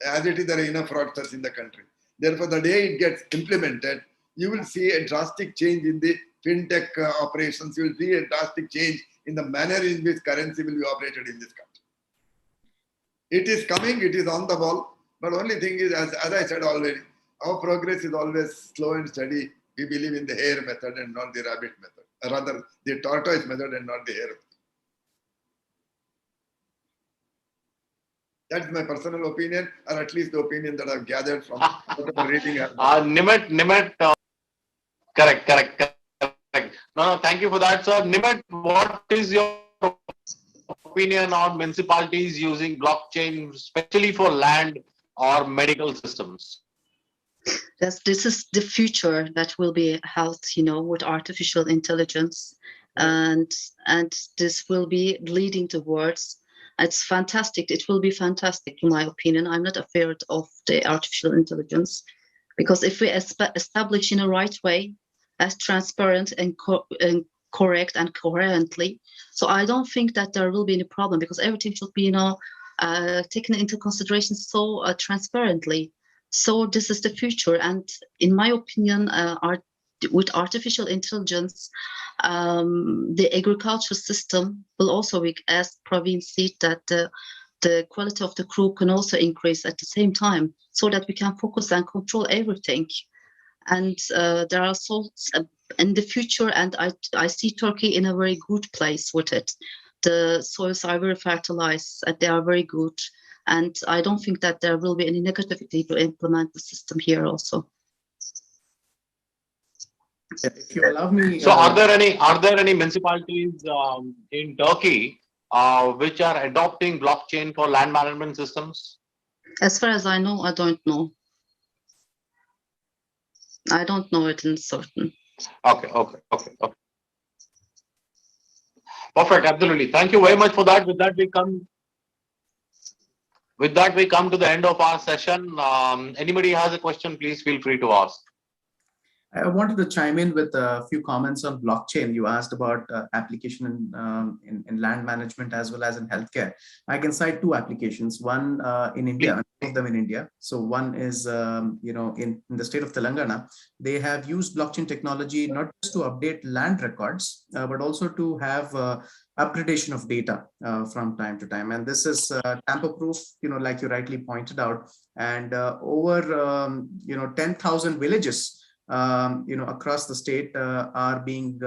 As it is, there are enough fraudsters in the country. Therefore, the day it gets implemented, you will see a drastic change in the fintech operations. You will see a drastic change in the manner in which currency will be operated in this country. It is coming, it is on the ball, but only thing is, as I said already, our progress is always slow and steady. We believe in the hare method and not the rabbit method, or rather the tortoise method and not the hare method. That's my personal opinion, or at least the opinion that I've gathered from reading. Nimet, correct. No, thank you for that, sir. Nimet, what is your opinion on municipalities using blockchain, especially for land or medical systems? Yes, this is the future that will be held, with artificial intelligence, and this will be leading towards. It's fantastic. It will be fantastic, in my opinion. I'm not afraid of the artificial intelligence, because if we establish in a right way, as transparent and correct and coherently, so I don't think that there will be any problem, because everything should be, taken into consideration so transparently. So this is the future, and in my opinion, with artificial intelligence, the agriculture system will also be, as Praveen said, that the quality of the crop can also increase at the same time, so that we can focus and control everything. And there are sorts in the future, and I see Turkey in a very good place with it. The soils are very fertilized, and they are very good. And I don't think that there will be any negativity to implement the system here also. If you allow me. So are there any municipalities in Turkey which are adopting blockchain for land management systems? As far as I know, I don't know. I don't know it in certain. Okay. Perfect, absolutely. Thank you very much for that. With that, we come to the end of our session. Anybody has a question, please feel free to ask. I wanted to chime in with a few comments on blockchain. You asked about application in land management as well as in healthcare. I can cite two applications. One in India, of them in India. So one is, in the state of Telangana, they have used blockchain technology not just to update land records, but also to have upgradation of data from time to time. And this is tamper-proof, like you rightly pointed out. And over 10,000 villages across the state are being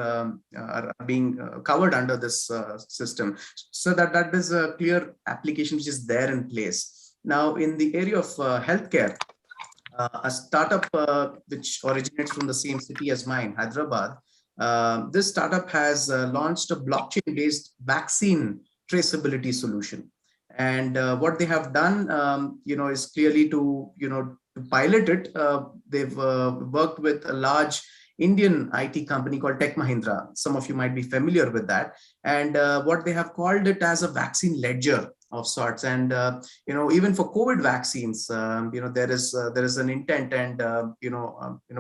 covered under this system. So that is a clear application which is there in place. Now, in the area of healthcare, a startup which originates from the same city as mine, Hyderabad, this startup has launched a blockchain-based vaccine traceability solution. And what they have done, is clearly to pilot it. They've worked with a large Indian IT company called Tech Mahindra. Some of you might be familiar with that. And what they have called it as a vaccine ledger of sorts. And even for COVID vaccines, there is an intent and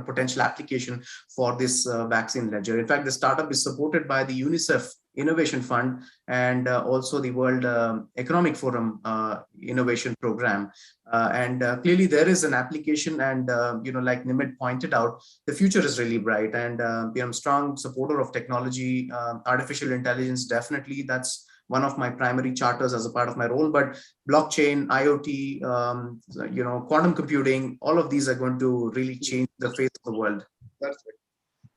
potential application for this vaccine ledger. In fact, the startup is supported by the UNICEF Innovation Fund and also the World Economic Forum Innovation Program. And clearly there is an application, and like Nimit pointed out, the future is really bright. And I'm a strong supporter of technology, artificial intelligence. Definitely, that's one of my primary charters as a part of my role. But blockchain, IoT, quantum computing, all of these are going to really change the face of the world. That's it.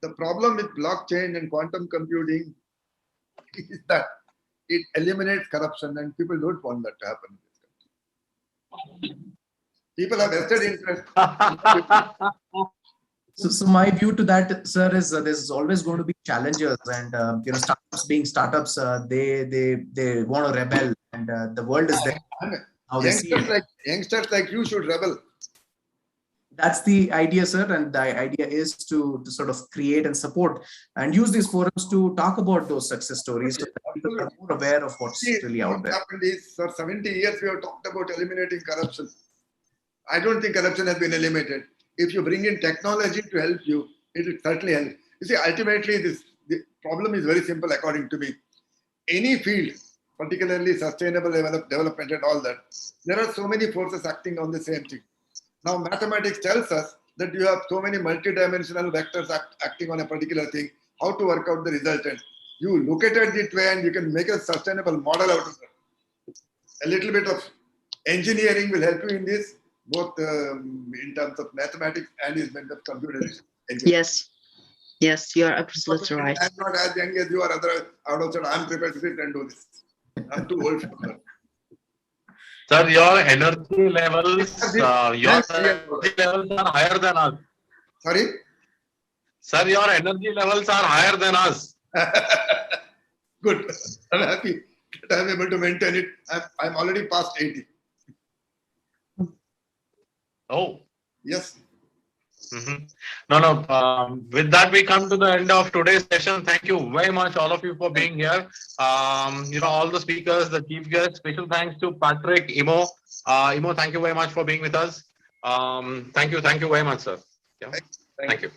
The problem with blockchain and quantum computing is that it eliminates corruption, and people don't want that to happen in this country. People have vested interest. So my view to that, sir, is there's always going to be challenges, and startups being startups, they want to rebel, and the world is there. How they see it. Youngsters like you should rebel. That's the idea, sir, and the idea is to sort of create and support and use these forums to talk about those success stories, so that people are more aware of what's really out there. What happened is, for 70 years, we have talked about eliminating corruption. I don't think corruption has been eliminated. If you bring in technology to help you, it will certainly help. You see, ultimately, the problem is very simple, according to me. Any field, particularly sustainable development and all that, there are so many forces acting on the same thing. Now, mathematics tells us that you have so many multidimensional vectors acting on a particular thing, how to work out the resultant. You look at it that way and you can make a sustainable model out of it. A little bit of engineering will help you in this, both in terms of mathematics and in terms of computer engineering. Yes, you are absolutely right. I'm not as young as you are. I'm prepared to sit and do this. I'm too old for that. Sir, your energy levels are higher than us. Sorry? Sir, your energy levels are higher than us. Good. I'm happy that I'm able to maintain it. I'm already past 80. Oh. Yes. Mm-hmm. No. With that, we come to the end of today's session. Thank you very much, all of you, for being here. All the speakers, the chief guests. Special thanks to Patrick, Imo. Imo, thank you very much for being with us. Thank you very much, sir. Yeah. Thank you.